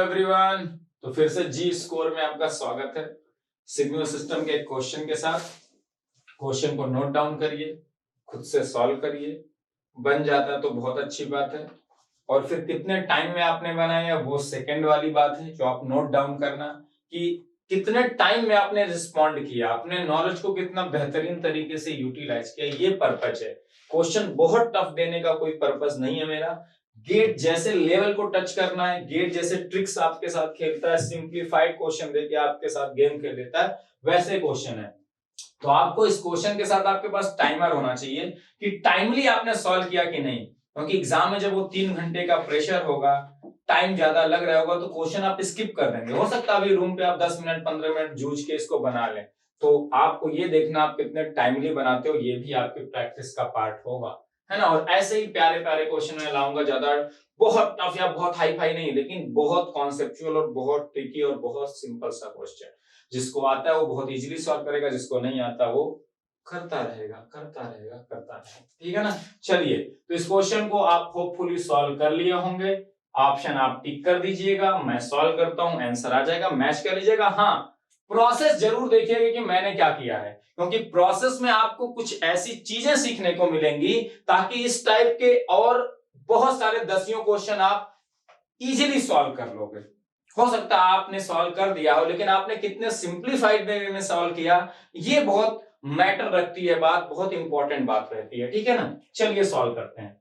Everyone. तो फिर से जी स्कोर में आपका स्वागत है। सिग्नल सिस्टम के एक क्वेश्चन के साथ। क्वेश्चन को नोट डाउन करिए, खुद से सॉल्व करिए, बन जाता है तो बहुत अच्छी बात है। और फिर कितने टाइम में आपने बनाया वो सेकंड वाली बात है, जो आप नोट डाउन करना कि कितने टाइम में आपने रिस्पॉन्ड किया, अपने नॉलेज को कितना बेहतरीन तरीके से यूटिलाइज किया, ये पर्पज है। क्वेश्चन बहुत टफ देने का कोई पर्पज नहीं है मेरा। गेट जैसे लेवल को टच करना है, गेट जैसे ट्रिक्स आपके साथ खेलता है, सिंप्लीफाइड क्वेश्चन देके आपके साथ गेम खेल देता है, वैसे क्वेश्चन है। तो आपको इस क्वेश्चन के साथ आपके पास टाइमर होना चाहिए कि टाइमली आपने सॉल्व किया कि नहीं, क्योंकि एग्जाम में जब वो 3 घंटे का प्रेशर होगा, टाइम ज्यादा लग रहा होगा, तो क्वेश्चन आप स्किप कर देंगे। हो सकता है अभी रूम पे आप 10 मिनट 15 मिनट जूझ के इसको बना लें। तो आपको ये देखना आप कितने टाइमली बनाते हो, ये भी आपके प्रैक्टिस का पार्ट होगा, है ना। और ऐसे ही प्यारे प्यारे क्वेश्चन में लाऊंगा, ज्यादा बहुत टफ या बहुत हाई फाई नहीं, लेकिन बहुत कॉन्सेप्चुअल और बहुत ट्रिकी और बहुत सिंपल सा क्वेश्चन। जिसको आता है वो बहुत इजीली सॉल्व करेगा, जिसको नहीं आता वो करता रहेगा करता रहेगा करता रहेगा। ठीक है ना। चलिए, तो इस क्वेश्चन को आप होपफुली सॉल्व कर लिए होंगे। ऑप्शन आप टिक कर दीजिएगा, मैं सॉल्व करता हूं, आंसर आ जाएगा, मैच कर लीजिएगा। हाँ, प्रोसेस जरूर देखिएगा कि मैंने क्या किया है, क्योंकि प्रोसेस में आपको कुछ ऐसी चीजें सीखने को मिलेंगी ताकि इस टाइप के और बहुत सारे दसियों क्वेश्चन आप इजीली सॉल्व कर लोगे। हो सकता है आपने सॉल्व कर दिया हो, लेकिन आपने कितने सिंप्लीफाइड वे में सॉल्व किया, ये बहुत मैटर रखती है, बात बहुत इंपॉर्टेंट बात रहती है। ठीक है ना। चलिए सॉल्व करते हैं।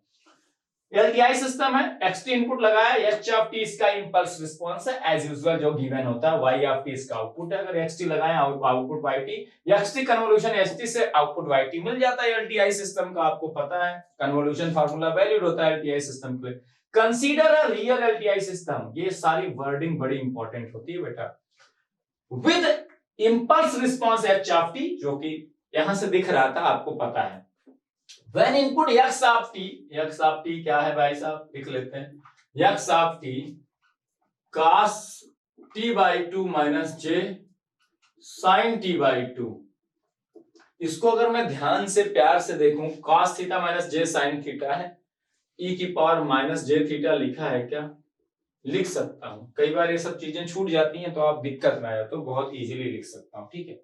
एलटीआई सिस्टम है, एक्सटी इनपुट लगाया, एच ऑफ टी इसका इंपल्स रिस्पांस है, एज यूजुअल जो गिवन होता है, वाई ऑफ टी इसका आउटपुट है। अगर एक्सटी लगाया output y t, x t convolution h t से आउटपुट वाई टी मिल जाता है। एलटीआई सिस्टम का आपको पता है, कन्वोल्यूशन फार्मूला वैलिड होता है एलटीआई सिस्टम के लिए। Consider a real LTI system, ये सारी वर्डिंग बड़ी इंपॉर्टेंट होती है बेटा। With impulse response H of T, जो कि यहां से दिख रहा था, आपको पता है। When input x of t क्या है भाई साहब, लिख लेते हैं। x of t cos t by 2 minus j sin t by 2। इसको अगर मैं ध्यान से प्यार से देखूं, cos theta minus j sin theta है, e की पावर माइनस j थीटा लिखा है क्या, लिख सकता हूं। कई बार ये सब चीजें छूट जाती हैं तो आप दिक्कत में आ जाते हो, बहुत इजीली लिख सकता हूं। ठीक है।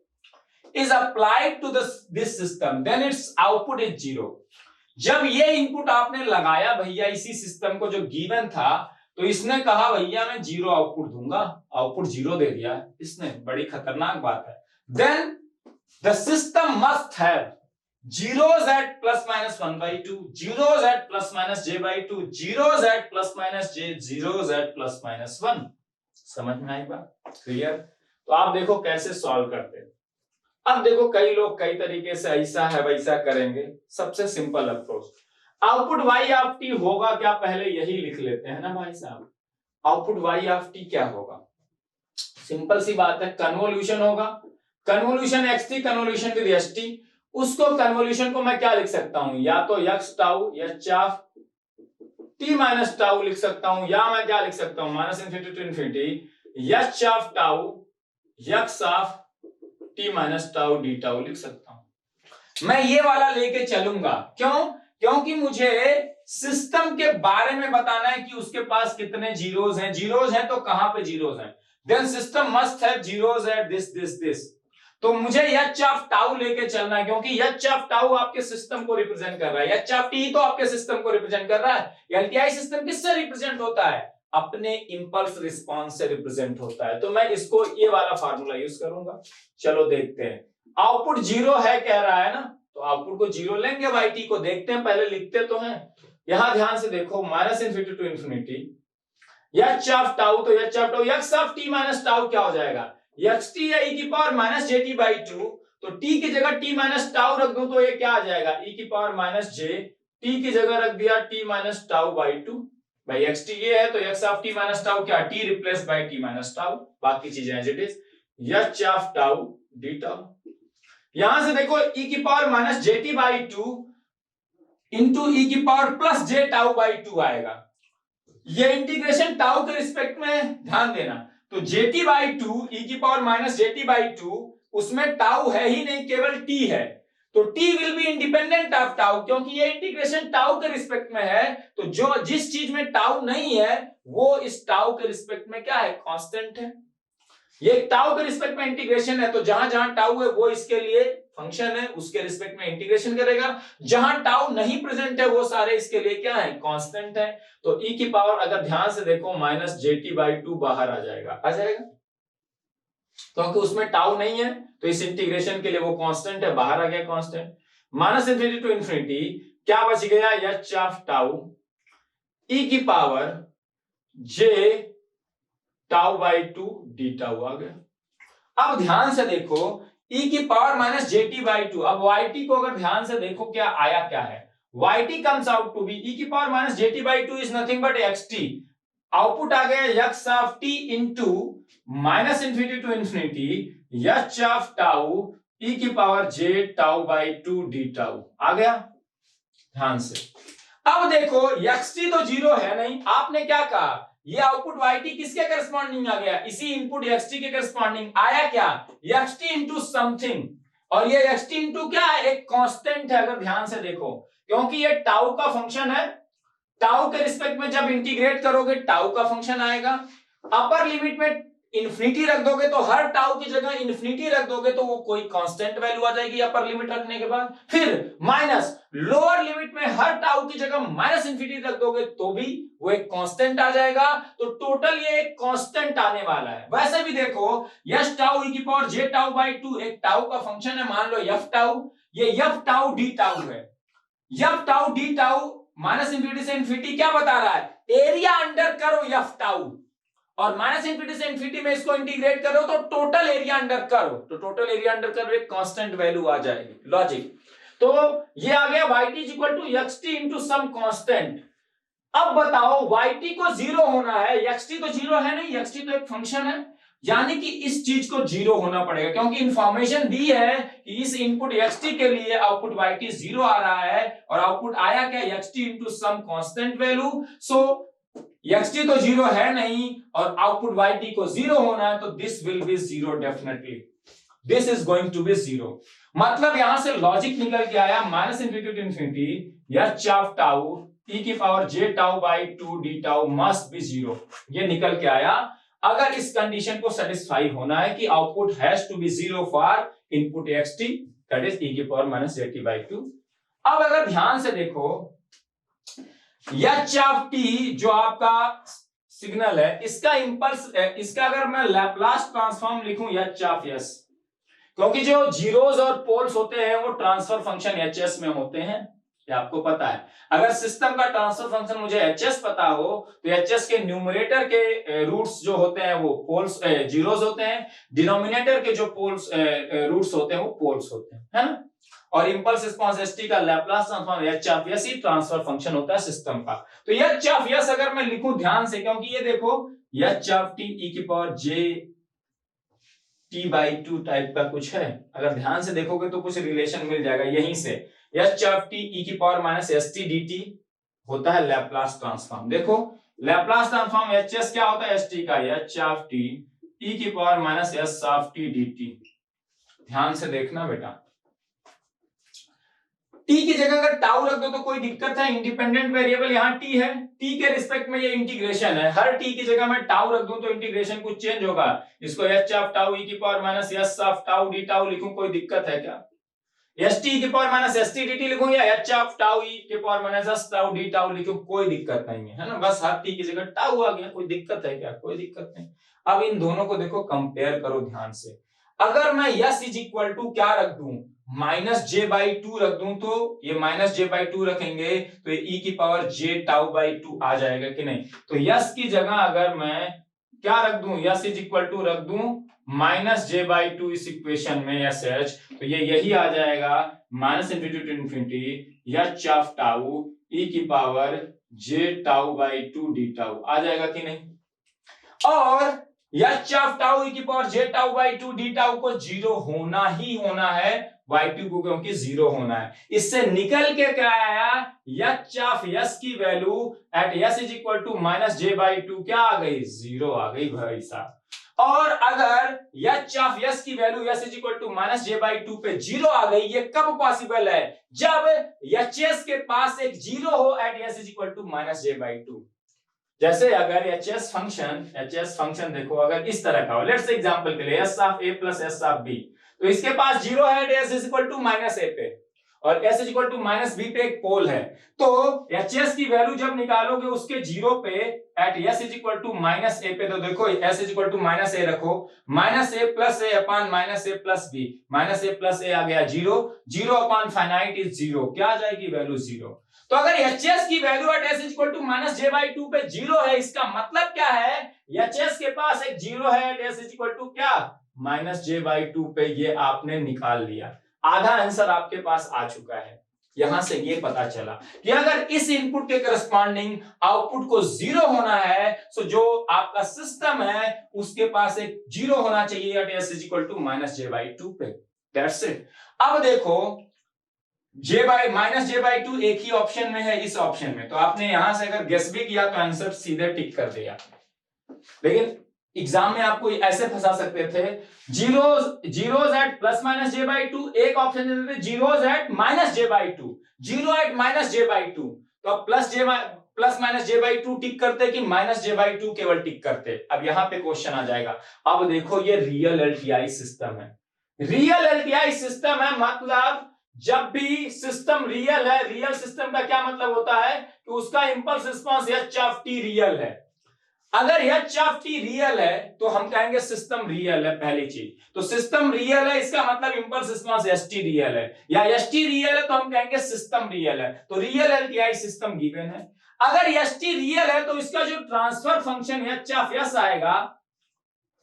is applied to this system then its output is 0। जब ये इनपुट आपने लगाया भैया इसी सिस्टम को जो गिवन था, तो इसने कहा भैया मैं 0 आउटपुट दूंगा, आउटपुट 0 दे दिया इसने, बड़ी खतरनाक बात है। Then the system must have zeros at plus minus 1 by 2, zeros at plus minus j by 2, zeros at plus minus j, zeros at plus minus 1। समझ में आई बात, क्लियर। तो आप देखो कैसे सॉल्व करते हैं। अब देखो कई लोग कई तरीके से ऐसा है वैसा करेंगे। सबसे simple approach, output y of t होगा क्या, पहले यही लिख लेते हैं ना भाई साहब। आउटपुट y ऑफ t क्या होगा, सिंपल सी बात है, कन्वोल्यूशन होगा। Convolution xt convolution with st, उसको कन्वोल्यूशन को मैं क्या लिख सकता हूं, या तो x tau h of t minus tau लिख सकता हूं, या मैं क्या लिख सकता हूं, minus infinity to infinity h of tau x of t minus tau d tau लिख सकता हूं। मैं ये वाला लेके चलूंगा, क्यों, क्योंकि मुझे सिस्टम के बारे में बताना है कि उसके पास कितने जीरोस हैं। जीरोस हैं तो कहां पे जीरोस हैं, then system must have zeros at this this this. तो मुझे h ऑफ टाउ लेके चलना है, क्योंकि h ऑफ टाउ आपके सिस्टम को रिप्रेजेंट कर रहा है, h ऑफ t तो आपके सिस्टम को रिप्रेजेंट कर रहा है। एलटीआई सिस्टम किससे रिप्रेजेंट होता है, अपने इंपल्स रिस्पांस से रिप्रेजेंट होता है। तो मैं इसको ये वाला फार्मूला यूज करूंगा। चलो देखते हैं, आउटपुट 0 है कह रहा है ना, तो आउटपुट को 0 लेंगे, वाई टी को देखते हैं, पहले लिखते तो हैं। यहां ध्यान से देखो, minus infinity to infinity h of tau, तो h of tau x of t minus tau क्या हो जाएगा, xt या e की power minus j t by 2, तो t की जगह t माइनस टाउ रख दूं तो ये क्या आ जाएगा, e की पावर माइनस जे, t की जगह रख दिया t माइनस टाउ बाई 2, भाई xt ये है तो x of t minus tau क्या, t replace by t minus tau, बाकी चीजें as it is, h of tau d tau. यहां से देखो e की power minus j t by 2 into e की power plus j tau by 2 आएगा। ये इंटीग्रेशन टाउ के रिस्पेक्ट में ध्यान देना, तो जेटी बाई 2 e की पावर माइनस जेटी बाई 2, उसमें टाउ है ही नहीं, केवल t है, तो t will be independent of tau, क्योंकि ये इंटीग्रेशन टाउ के रिस्पेक्ट में है, तो जो जिस चीज में टाउ नहीं है वो इस टाउ के रिस्पेक्ट में क्या है, कांस्टेंट है। ये टाउ के रिस्पेक्ट में इंटीग्रेशन है, तो जहां जहां टाउ है वो इसके लिए फंक्शन है, उसके रिस्पेक्ट में इंटीग्रेशन करेगा। जहां टाउ नहीं प्रेजेंट है वो सारे इसके लिए क्या है, कांस्टेंट है। तो e की पावर अगर ध्यान से देखो -jt/2 बाहर आ जाएगा, क्योंकि उसमें टाउ नहीं है, तो इस इंटीग्रेशन के लिए वो कांस्टेंट है, बाहर आ गया कांस्टेंट। -इनफिनिटी टू इनफिनिटी क्या बच गया, h ऑफ टाउ e की पावर j τ/2 d टाउ आ गया। अब ध्यान से देखो e की पावर -jt/2, अब yt को अगर ध्यान से देखो क्या आया, क्या है, yt comes out to be e की power -jt/2 is nothing but xt, output आ गया x of t into -infinity to infinity h of tau e की पावर j τ/2 d टाउ आ गया। ध्यान से अब देखो xt तो जीरो है नहीं, आपने क्या कहा, ये आउटपुट yt किसके करस्पॉन्डिंग आ गया, इसी इनपुट xt के करस्पॉन्डिंग आया क्या, xt इंटू समथिंग, और ये xt इंटू क्या है, एक कांस्टेंट है। अगर ध्यान से देखो, क्योंकि ये टाउ का फंक्शन है, टाउ के रिस्पेक्ट में जब इंटीग्रेट करोगे टाउ का फंक्शन आएगा। अपर लिमिट में इन्फिनिटी रख दोगे तो हर टाउ की जगह इन्फिनिटी रख दोगे तो वो कोई कांस्टेंट वैल्यू आ जाएगी अपर लिमिट रखने के बाद। फिर माइनस लोअर लिमिट में हर टाउ की जगह -इनफिनिटी रख दोगे तो भी वो एक कांस्टेंट आ जाएगा। तो टोटल ये एक कांस्टेंट आने वाला है। वैसे भी देखो यस टाउ e की पावर j τ/2 एक टाउ का फंक्शन है, मान लो f टाउ, ये f टाउ d टाउ है। f tau d tau -infinity से इनफिनिटी क्या बता रहा है, एरिया अंडर करो f टाउ, और -इनफिनिटी से इनफिनिटी में इसको इंटीग्रेट करो तो टोटल एरिया अंडर करो, तो टोटल एरिया अंडर करो एक कांस्टेंट वैल्यू आ जाएगी। लॉजिक तो ये आ गया yt equal to xt into some constant. अब बताओ yt को जीरो होना है, xt तो जीरो है नहीं, xt तो एक फंक्शन है, यानी कि इस चीज को जीरो होना पड़ेगा, क्योंकि इंफॉर्मेशन दी है कि इस इनपुट xt के लिए आउटपुट yt जीरो आ रहा है, और आउटपुट आया क्या, xt into some constant value. So xt तो जीरो है नहीं और आउटपुट yt को जीरो होना है, तो this will be zero definitely, this is going to be zero. मतलब यहां से लॉजिक निकल के आया -इनफिनिटी to infinity h of tau e की power j τ/2 d tau must be zero, ये निकल के आया। अगर इस कंडीशन को सेटिस्फाई होना है कि output has to be zero for input xt that is e की पावर -jt/2। अब अगर ध्यान से देखो h ऑफ t जो आपका सिग्नल है, इसका इंपल्स, इसका अगर मैं लैपलास ट्रांसफॉर्म लिखूं h ऑफ s, क्योंकि जो जीरोस और पोल्स होते हैं वो ट्रांसफर फंक्शन hs में होते हैं, ये आपको पता है। अगर सिस्टम का ट्रांसफर फंक्शन मुझे hs पता हो तो hs के न्यूमरेटर के रूट्स जो होते हैं वो पोल्स जीरोस होते हैं, डिनोमिनेटर के जो पोल्स रूट्स होते हैं वो पोल्स होते हैं, है ना। और इंपल्स रिस्पांस st का Laplace transform h of s he transfer function होता है सिस्टम का। तो h ऑफ s अगर मैं लिखूं ध्यान से, क्योंकि ये देखो h ऑफ t e की पावर j t/2 टाइप का कुछ है, अगर ध्यान से देखोगे तो कुछ रिलेशन मिल जाएगा यहीं से। h ऑफ t e की पावर -st dt होता है लैपलास ट्रांसफॉर्म। देखो लैपलास ट्रांसफॉर्म hs क्या होता है, st का, h ऑफ t e की power -s of t dt। ध्यान से देखना बेटा, t की जगह अगर टाउ रख दो तो कोई दिक्कत है, इंडिपेंडेंट वेरिएबल यहाँ t है, t के रिस्पेक्ट में ये इंटीग्रेशन है, हर t की जगह मैं टाउ रख दूं तो इंटीग्रेशन कुछ चेंज होगा। इसको h ऑफ टाउ e की power -s of tau d tau लिखूं, कोई दिक्कत है क्या, st की पावर -st dt लिखूं या h ऑफ टाउ e की power -s tau d tau लिखूं, कोई दिक्कत नहीं है ना, बस हर t की जगह टाउ आ गया, कोई दिक्कत है क्या, कोई दिक्कत नहीं। अब इन दोनों को देखो कंपेयर करो ध्यान से, अगर मैं s इज इक्वल टू क्या रख दूं, -j/2 रख दूं, तो ये -j/2 रखेंगे तो ये e की पावर j τ/2 आ जाएगा कि नहीं। तो यस की जगह अगर मैं क्या रख दूं, यस इज इक्वल टू रख दूं -j/2 इस इक्वेशन में या h, तो ये यही आ जाएगा -इनफिनिटी to infinity h of tau e की पावर j τ/2 d टाउ आ जाएगा कि नहीं। और h ऑफ टाउ e की पावर j τ/2 d टाउ को जीरो होना ही होना है, y2 को क्योंकि जीरो होना है। इससे निकल के क्या आया, h ऑफ s की value at s is equal to -j/2 क्या आ गई, जीरो आ गई भाई साहब। और अगर एच ऑफ एस की value S is equal to minus J by two पे जीरो आ गई, ये कब पॉसिबल है? जब एच एस के पास एक जीरो हो at S is equal to minus J by two. जैसे अगर एच एस फंक्शन देखो अगर इस तरह का हो, लेट्स एग्जांपल के लिए S of A plus S of B, तो इसके पास जीरो है at S is equal to minus A पे और S is equal to minus B पे एक पोल है, तो एच एस की वैल्यू जब निकालोगे उसके जीरो पे at S is equal to minus A पे, तो देखो S is equal to minus A रखो, minus A plus A upon minus A plus B, minus A plus A आ गया zero, zero upon finite is zero, क्या आ जाएगी value zero. तो अगर एच एस की value at S is equal to minus J by two पे zero है, इसका मतलब क्या है? एच एस के पास एक जीरो है at S is equal to क्या? माइनस जे बाई टू पे, ये आपने निकाल लिया, आधा आंसर आपके पास आ चुका है। यहां से ये पता चला कि अगर इस इनपुट के करस्पॉन्डिंग आउटपुट को जीरो होना है, तो जो आपका सिस्टम है उसके पास एक जीरो होना चाहिए at S is equal to minus J by two पे। That's it. अब देखो J by minus J by two एक ही ऑप्शन में है, इस ऑप्शन में, तो आपने यहां से अगर गेस भी किया तो आंसर सीधे टिक कर दिया। लेकिन एग्जाम में आपको ऐसे फंसा सकते थे, zeros at plus minus J by two, एक ऑप्शन देते थे zeros at minus J by two, zero at minus J by two, तो अब plus minus J by two tick करते कि माइनस जे बाई टू केवल टिक करते। अब यहां पे क्वेश्चन आ जाएगा, अब देखो ये रियल एलटीआई सिस्टम है, रियल एलटीआई सिस्टम है, मतलब जब भी सिस्टम रियल है, रियल सिस्टम का क्या मतलब होता है कि उसका impulse response H of T real है। अगर एच ऑफ टी रियल है तो हम कहेंगे सिस्टम रियल है, पहली चीज। तो सिस्टम रियल है इसका मतलब impulse response S T real है, या एस टी रियल है तो हम कहेंगे सिस्टम रियल है। तो रियल एलटीआई सिस्टम गिवन है। अगर एस टी रियल है तो इसका जो transfer function H of S आएगा,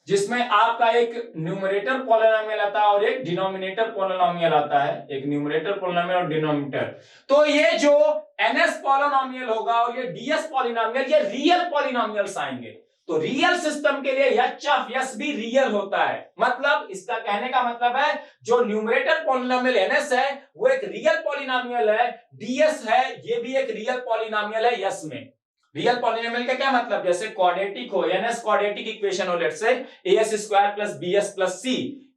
जिसमें आपका एक न्यूमरेटर पॉलिनोमियल आता है और एक डिनोमिनेटर पॉलिनोमियल आता है, एक न्यूमरेटर पॉलिनोमियल और डिनोमिनेटर। तो ये जो एनएस पॉलिनोमियल होगा और ये डीएस पॉलिनोमियल, ये रियल पॉलिनोमियल्स आएंगे। तो रियल सिस्टम के लिए एच ऑफ एस भी रियल होता है, मतलब इसका कहने का मतलब है जो न्यूमरेटर पॉलिनोमियल एनएस है वो एक रियल पॉलिनोमियल है, डीएस है ये भी एक रियल पॉलिनोमियल है एस में। रियल पॉलिनोमियल का क्या मतलब? जैसे क्वाड्रेटिक हो, एनएस क्वाड्रेटिक इक्वेशन हो, let's say S square plus b s plus C,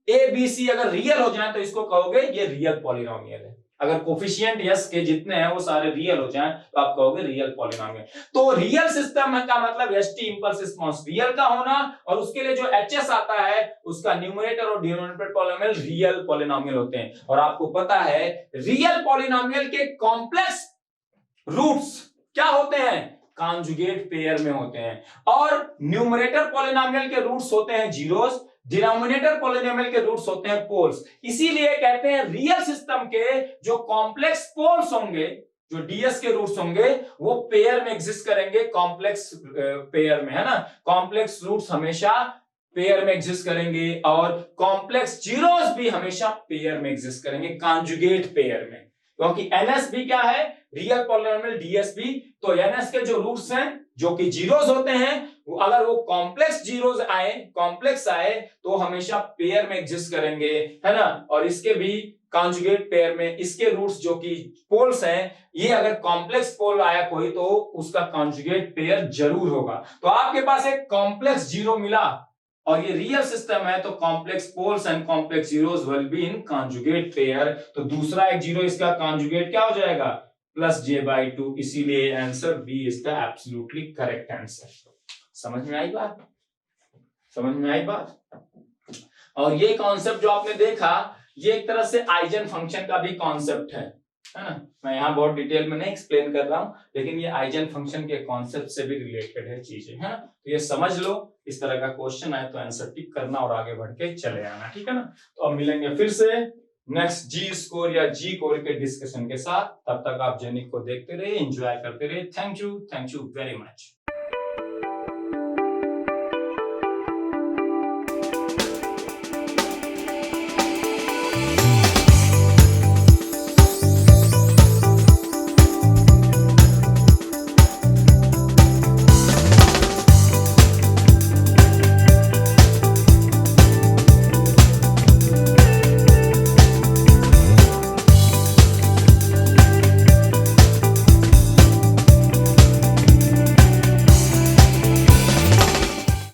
A B C अगर रियल हो जाए तो इसको कहोगे ये रियल पॉलिनोमियल है। अगर कोफिशिएंट एस के जितने हैं वो सारे रियल हो जाएं तो आप कहोगे रियल पॉलिनोमियल। तो रियल सिस्टम का मतलब एसटी इंपल्स रिस्पांस रियल का होना, और उसके लिए जो एचएस आता है उसका न्यूमरेटर और डिनोमिनेटर पॉलिनोमियल रियल पॉलिनोमियल होते हैं। और आपको पता है रियल पॉलिनोमियल के कॉम्प्लेक्स रूट्स क्या होते हैं? कॉन्जुगेट पेयर में होते हैं। और न्यूमरेटर पॉलिनोमियल के रूट्स होते हैं जीरोस, डिनोमिनेटर पॉलिनोमियल के रूट्स होते हैं पोल्स। इसीलिए कहते हैं रियल सिस्टम के जो कॉम्प्लेक्स पोल्स होंगे, जो डीएस के रूट्स होंगे, वो पेयर में एग्जिस्ट करेंगे, कॉम्प्लेक्स पेयर में, है ना। कॉम्प्लेक्स रूट्स हमेशा पेयर में एग्जिस्ट करेंगे और कॉम्प्लेक्स जीरोस भी हमेशा पेयर में एग्जिस्ट करेंगे, कॉन्जुगेट पेयर में। क्योंकि एनएस भी क्या है? रियल पॉलिनोमियल, डीएस भी। तो एनएस के जो रूट्स हैं जो कि जीरोस होते हैं, अगर वो कॉम्प्लेक्स जीरोस आए, कॉम्प्लेक्स आए तो हमेशा पेयर में एग्जिस्ट करेंगे, है ना। और इसके भी कॉन्जुगेट पेयर में, इसके रूट्स जो कि पोल्स हैं, ये अगर कॉम्प्लेक्स पोल आया कोई तो उसका कॉन्जुगेट पेयर जरूर होगा। तो आपके पास एक कॉम्प्लेक्स जीरो मिला और ये रियल सिस्टम है, तो complex poles and complex zeros will be in conjugate pair. तो दूसरा एक जीरो इसका कॉन्जुगेट क्या हो जाएगा? Plus J by two. इसीलिए answer B is the absolutely correct answer. समझ में आई बात? समझ में आई बात? और ये कॉन्सेप्ट जो आपने देखा, ये एक तरह से आइजन फंक्शन का भी कॉन्सेप्ट है ना। मैं यहाँ बहुत डिटेल में नहीं एक्सप्लेन कर रहा हूँ, लेकिन ये आइजन फंक्शन के कॉन्सेप्ट से भी रिलेटेड है चीजें, है ना। तो ये समझ लो, इस तरह का क्वेश्चन आए तो आंसर टिक करना और आगे बढ़ के चले आना, ठीक है ना। तो अब मिलेंगे फिर से नेक्स्ट जी स्कोर या जी कोर के डिस्कशन के साथ। तब तक आप जेनिक को देखते रहिए, एंजॉय करते रहिए। Thank you very much.